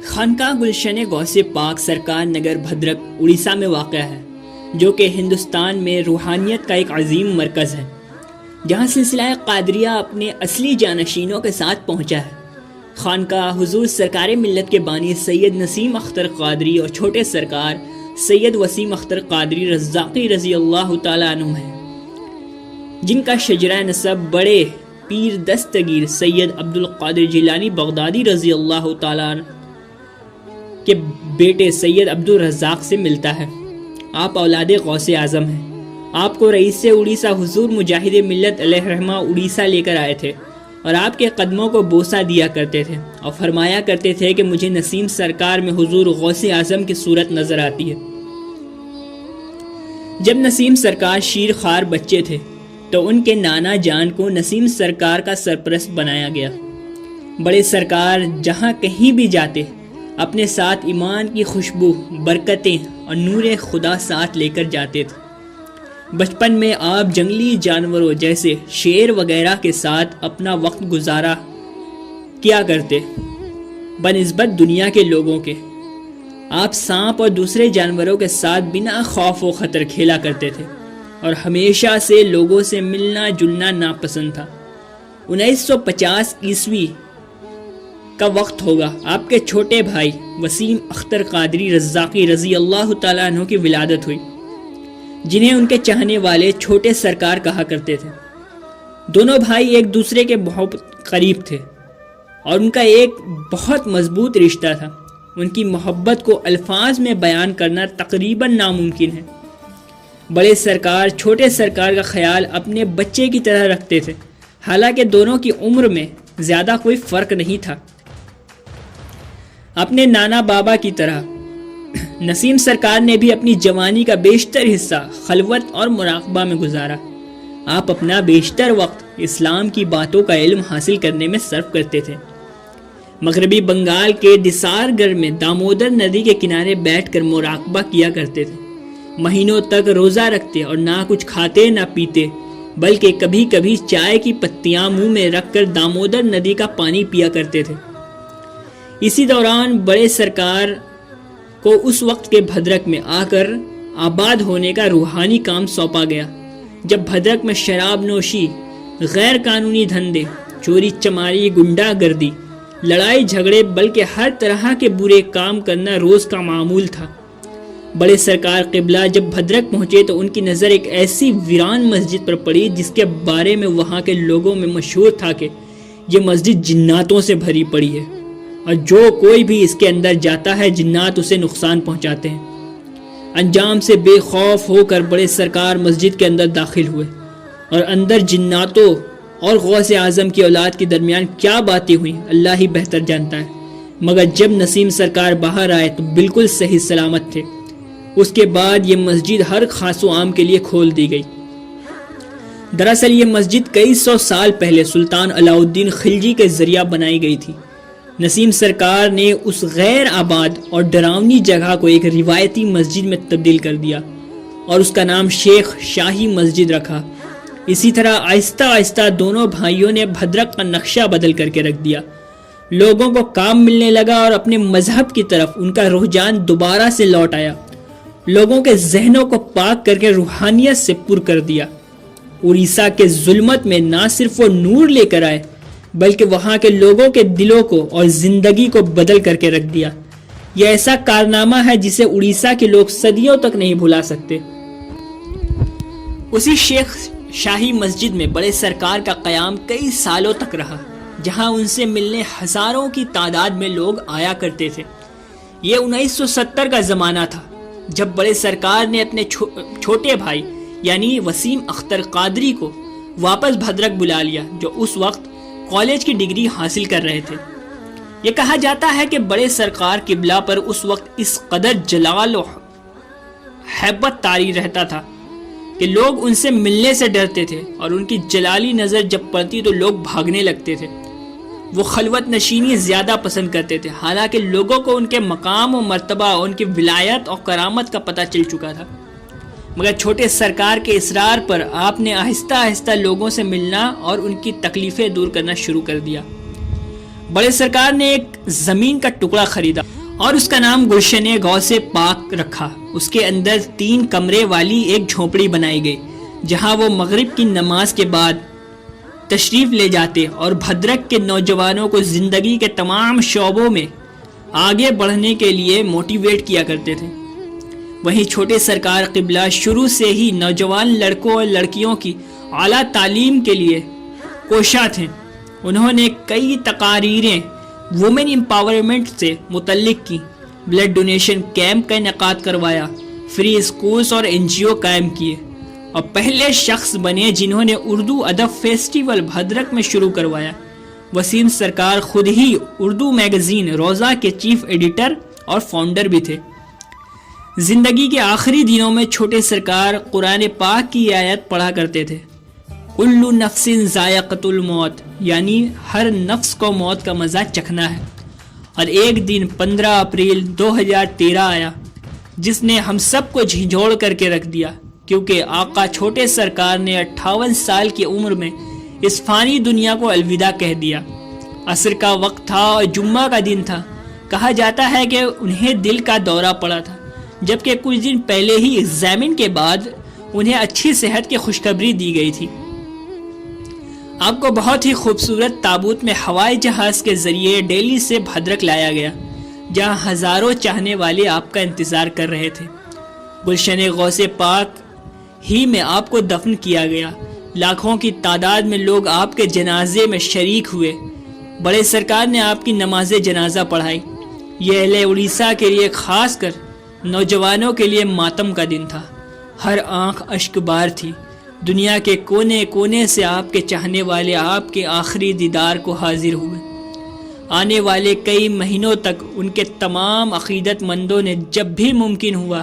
خانقاہ گلشن غوث پاک سرکار نگر بھدرک اڑیسہ میں واقع ہے، جو کہ ہندوستان میں روحانیت کا ایک عظیم مرکز ہے، جہاں سلسلہ قادریہ اپنے اصلی جانشینوں کے ساتھ پہنچا ہے۔ خانقاہ حضور سرکار ملت کے بانی سید نسیم اختر قادری اور چھوٹے سرکار سید وسیم اختر قادری رزاقی رضی اللہ تعالیٰ عنہ ہیں، جن کا شجرہ نسب بڑے پیر دستگیر سید عبد القادر جیلانی بغدادی رضی اللہ تعالیٰ عنہ کے بیٹے سید عبد الرزاق سے ملتا ہے۔ آپ اولاد غوث اعظم ہیں۔ آپ کو رئیس اڑیسہ حضور مجاہد ملت علیہ رحمہ اڑیسہ لے کر آئے تھے اور آپ کے قدموں کو بوسہ دیا کرتے تھے اور فرمایا کرتے تھے کہ مجھے نسیم سرکار میں حضور غوث اعظم کی صورت نظر آتی ہے۔ جب نسیم سرکار شیر خوار بچے تھے تو ان کے نانا جان کو نسیم سرکار کا سرپرست بنایا گیا۔ بڑے سرکار جہاں کہیں بھی جاتے اپنے ساتھ ایمان کی خوشبو، برکتیں اور نور خدا ساتھ لے کر جاتے تھے۔ بچپن میں آپ جنگلی جانوروں جیسے شیر وغیرہ کے ساتھ اپنا وقت گزارا کیا کرتے، بنسبت دنیا کے لوگوں کے۔ آپ سانپ اور دوسرے جانوروں کے ساتھ بنا خوف و خطر کھیلا کرتے تھے اور ہمیشہ سے لوگوں سے ملنا جلنا ناپسند تھا۔ 1950 عیسوی کا وقت ہوگا، آپ کے چھوٹے بھائی وسیم اختر قادری رزاقی رضی اللہ تعالیٰ عنہ کی ولادت ہوئی، جنہیں ان کے چاہنے والے چھوٹے سرکار کہا کرتے تھے۔ دونوں بھائی ایک دوسرے کے بہت قریب تھے اور ان کا ایک بہت مضبوط رشتہ تھا۔ ان کی محبت کو الفاظ میں بیان کرنا تقریباً ناممکن ہے۔ بڑے سرکار چھوٹے سرکار کا خیال اپنے بچے کی طرح رکھتے تھے، حالانکہ دونوں کی عمر میں زیادہ کوئی فرق نہیں تھا۔ اپنے نانا بابا کی طرح نسیم سرکار نے بھی اپنی جوانی کا بیشتر حصہ خلوت اور مراقبہ میں گزارا۔ آپ اپنا بیشتر وقت اسلام کی باتوں کا علم حاصل کرنے میں صرف کرتے تھے۔ مغربی بنگال کے ڈسار گڑھ میں دامودر ندی کے کنارے بیٹھ کر مراقبہ کیا کرتے تھے۔ مہینوں تک روزہ رکھتے اور نہ کچھ کھاتے نہ پیتے، بلکہ کبھی کبھی چائے کی پتیاں منہ میں رکھ کر دامودر ندی کا پانی پیا کرتے تھے۔ اسی دوران بڑے سرکار کو اس وقت کے بھدرک میں آ کر آباد ہونے کا روحانی کام سونپا گیا، جب بھدرک میں شراب نوشی، غیر قانونی دھندے، چوری چماری، گنڈا گردی، لڑائی جھگڑے، بلکہ ہر طرح کے برے کام کرنا روز کا معمول تھا۔ بڑے سرکار قبلہ جب بھدرک پہنچے تو ان کی نظر ایک ایسی ویران مسجد پر پڑی جس کے بارے میں وہاں کے لوگوں میں مشہور تھا کہ یہ مسجد جناتوں سے بھری پڑی ہے اور جو کوئی بھی اس کے اندر جاتا ہے جنات اسے نقصان پہنچاتے ہیں۔ انجام سے بے خوف ہو کر بڑے سرکار مسجد کے اندر داخل ہوئے اور اندر جناتوں اور غوث اعظم کی اولاد کے درمیان کیا باتیں ہوئیں اللہ ہی بہتر جانتا ہے، مگر جب نسیم سرکار باہر آئے تو بالکل صحیح سلامت تھے۔ اس کے بعد یہ مسجد ہر خاص و عام کے لیے کھول دی گئی۔ دراصل یہ مسجد کئی سو سال پہلے سلطان علاء الدین خلجی کے ذریعہ بنائی گئی تھی۔ نسیم سرکار نے اس غیر آباد اور ڈراؤنی جگہ کو ایک روایتی مسجد میں تبدیل کر دیا اور اس کا نام شیخ شاہی مسجد رکھا۔ اسی طرح آہستہ آہستہ دونوں بھائیوں نے بھدرک کا نقشہ بدل کر کے رکھ دیا۔ لوگوں کو کام ملنے لگا اور اپنے مذہب کی طرف ان کا رجحان دوبارہ سے لوٹ آیا۔ لوگوں کے ذہنوں کو پاک کر کے روحانیت سے پر کر دیا۔ اڑیسہ کے ظلمت میں نہ صرف وہ نور لے کر آئے بلکہ وہاں کے لوگوں کے دلوں کو اور زندگی کو بدل کر کے رکھ دیا۔ یہ ایسا کارنامہ ہے جسے اڑیسہ کے لوگ صدیوں تک نہیں بھلا سکتے۔ اسی شیخ شاہی مسجد میں بڑے سرکار کا قیام کئی سالوں تک رہا، جہاں ان سے ملنے ہزاروں کی تعداد میں لوگ آیا کرتے تھے۔ یہ 1970 کا زمانہ تھا جب بڑے سرکار نے اپنے چھوٹے بھائی یعنی وسیم اختر قادری کو واپس بھدرک بلا لیا، جو اس وقت کالج کی ڈگری حاصل کر رہے تھے۔ یہ کہا جاتا ہے کہ بڑے سرکار قبلہ پر اس وقت اس قدر جلال و ہیبت طاری رہتا تھا کہ لوگ ان سے ملنے سے ڈرتے تھے اور ان کی جلالی نظر جب پڑتی تو لوگ بھاگنے لگتے تھے۔ وہ خلوت نشینی زیادہ پسند کرتے تھے، حالانکہ لوگوں کو ان کے مقام و مرتبہ اور ان کی ولایت اور کرامت کا پتہ چل چکا تھا، مگر چھوٹے سرکار کے اصرار پر آپ نے آہستہ آہستہ لوگوں سے ملنا اور ان کی تکلیفیں دور کرنا شروع کر دیا۔ بڑے سرکار نے ایک زمین کا ٹکڑا خریدا اور اس کا نام گلشن غوث پاک رکھا۔ اس کے اندر 3 کمرے والی ایک جھونپڑی بنائی گئی جہاں وہ مغرب کی نماز کے بعد تشریف لے جاتے اور بھدرک کے نوجوانوں کو زندگی کے تمام شعبوں میں آگے بڑھنے کے لیے موٹیویٹ کیا کرتے تھے۔ وہیں چھوٹے سرکار قبلہ شروع سے ہی نوجوان لڑکوں اور لڑکیوں کی اعلیٰ تعلیم کے لیے کوشاں تھے۔ انہوں نے کئی تقاریریں وومن امپاورمنٹ سے متعلق کی، بلڈ ڈونیشن کیمپ کا انعقاد کروایا، فری اسکولز اور NGO قائم کیے، اور پہلے شخص بنے جنہوں نے اردو ادب فیسٹیول بھدرک میں شروع کروایا۔ وسیم سرکار خود ہی اردو میگزین روزہ کے چیف ایڈیٹر اور فاؤنڈر بھی تھے۔ زندگی کے آخری دنوں میں چھوٹے سرکار قرآن پاک کی آیت پڑھا کرتے تھے، کل نفس ذائقۃ الموت، یعنی ہر نفس کو موت کا مزہ چکھنا ہے۔ اور ایک دن 15 اپریل 2013 آیا جس نے ہم سب کو جھنجھوڑ کر کے رکھ دیا، کیونکہ آقا چھوٹے سرکار نے 58 سال کی عمر میں اس فانی دنیا کو الوداع کہہ دیا۔ عصر کا وقت تھا اور جمعہ کا دن تھا۔ کہا جاتا ہے کہ انہیں دل کا دورہ پڑا تھا، جبکہ کچھ دن پہلے ہی ایگزامن کے بعد انہیں اچھی صحت کی خوشخبری دی گئی تھی۔ آپ کو بہت ہی خوبصورت تابوت میں ہوائی جہاز کے ذریعے دہلی سے بھدرک لایا گیا، جہاں ہزاروں چاہنے والے آپ کا انتظار کر رہے تھے۔ گلشن غوث پاک ہی میں آپ کو دفن کیا گیا۔ لاکھوں کی تعداد میں لوگ آپ کے جنازے میں شریک ہوئے۔ بڑے سرکار نے آپ کی نماز جنازہ پڑھائی۔ یہ اہل اڑیسہ کے لیے، خاص کر نوجوانوں کے لیے ماتم کا دن تھا۔ ہر آنکھ اشک بار تھی۔ دنیا کے کونے کونے سے آپ کے چاہنے والے آپ کے آخری دیدار کو حاضر ہوئے۔ آنے والے کئی مہینوں تک ان کے تمام عقیدت مندوں نے جب بھی ممکن ہوا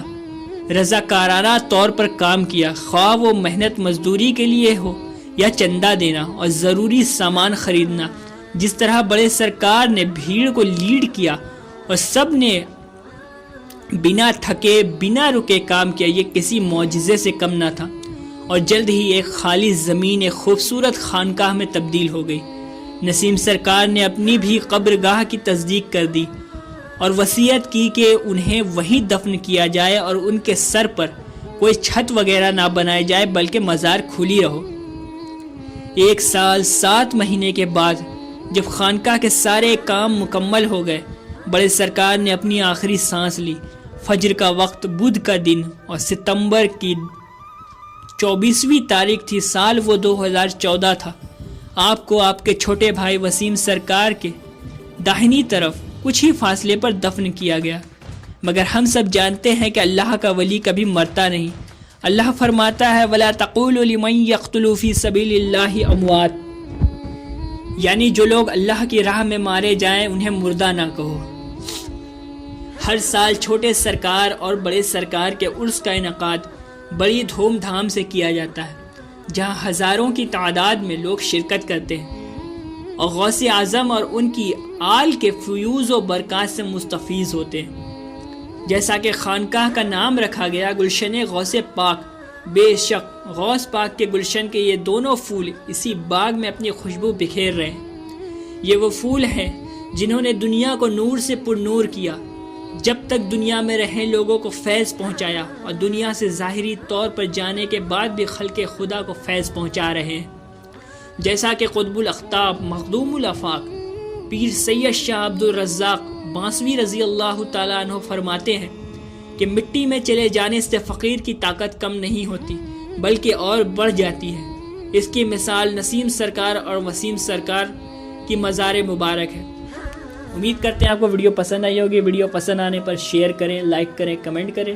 رضاکارانہ طور پر کام کیا، خواہ وہ محنت مزدوری کے لیے ہو یا چندہ دینا اور ضروری سامان خریدنا۔ جس طرح بڑے سرکار نے بھیڑ کو لیڈ کیا اور سب نے بنا تھکے بنا رکے کام کیا، یہ کسی معجزے سے کم نہ تھا۔ اور جلد ہی ایک خالی زمین ایک خوبصورت خانقاہ میں تبدیل ہو گئی۔ نسیم سرکار نے اپنی بھی قبرگاہ کی تصدیق کر دی اور وصیت کی کہ انہیں وہیں دفن کیا جائے اور ان کے سر پر کوئی چھت وغیرہ نہ بنائی جائے، بلکہ مزار کھلی رہو۔ 1 سال 7 مہینے کے بعد جب خانقاہ کے سارے کام مکمل ہو گئے، بڑے سرکار نے اپنی آخری سانس لی۔ فجر کا وقت، بدھ کا دن اور ستمبر کی 24ویں تاریخ تھی۔ سال وہ 2014 تھا۔ آپ کو آپ کے چھوٹے بھائی وسیم سرکار کے داہنی طرف کچھ ہی فاصلے پر دفن کیا گیا، مگر ہم سب جانتے ہیں کہ اللہ کا ولی کبھی مرتا نہیں۔ اللہ فرماتا ہے وَلَا تَقُولُوا لِمَن يَقْتُلُ فِي سَبِيلِ اللَّهِ أَمْوَاتٌ، یعنی جو لوگ اللہ کی راہ میں مارے جائیں انہیں مردہ نہ کہو۔ ہر سال چھوٹے سرکار اور بڑے سرکار کے عرس کا انعقاد بڑی دھوم دھام سے کیا جاتا ہے، جہاں ہزاروں کی تعداد میں لوگ شرکت کرتے ہیں اور غوث اعظم اور ان کی آل کے فیوز و برکات سے مستفیض ہوتے ہیں۔ جیسا کہ خانقاہ کا نام رکھا گیا گلشن غوث پاک، بے شک غوث پاک کے گلشن کے یہ دونوں پھول اسی باغ میں اپنی خوشبو بکھیر رہے ہیں۔ یہ وہ پھول ہیں جنہوں نے دنیا کو نور سے پر نور کیا، جب تک دنیا میں رہے لوگوں کو فیض پہنچایا، اور دنیا سے ظاہری طور پر جانے کے بعد بھی خلق خدا کو فیض پہنچا رہے ہیں۔ جیسا کہ قطب الاقطاب مخدوم الافاق پیر سید شاہ عبد الرزاق بانسوی رضی اللہ تعالیٰ عنہ فرماتے ہیں کہ مٹی میں چلے جانے سے فقیر کی طاقت کم نہیں ہوتی بلکہ اور بڑھ جاتی ہے۔ اس کی مثال نسیم سرکار اور وسیم سرکار کی مزار مبارک ہے۔ امید کرتے ہیں آپ کو ویڈیو پسند آئی ہوگی۔ ویڈیو پسند آنے پر شیئر کریں، لائک کریں، کمنٹ کریں،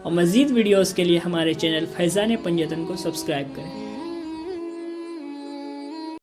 اور مزید ویڈیوز کے لیے ہمارے چینل فیضان پنجتن کو سبسکرائب کریں۔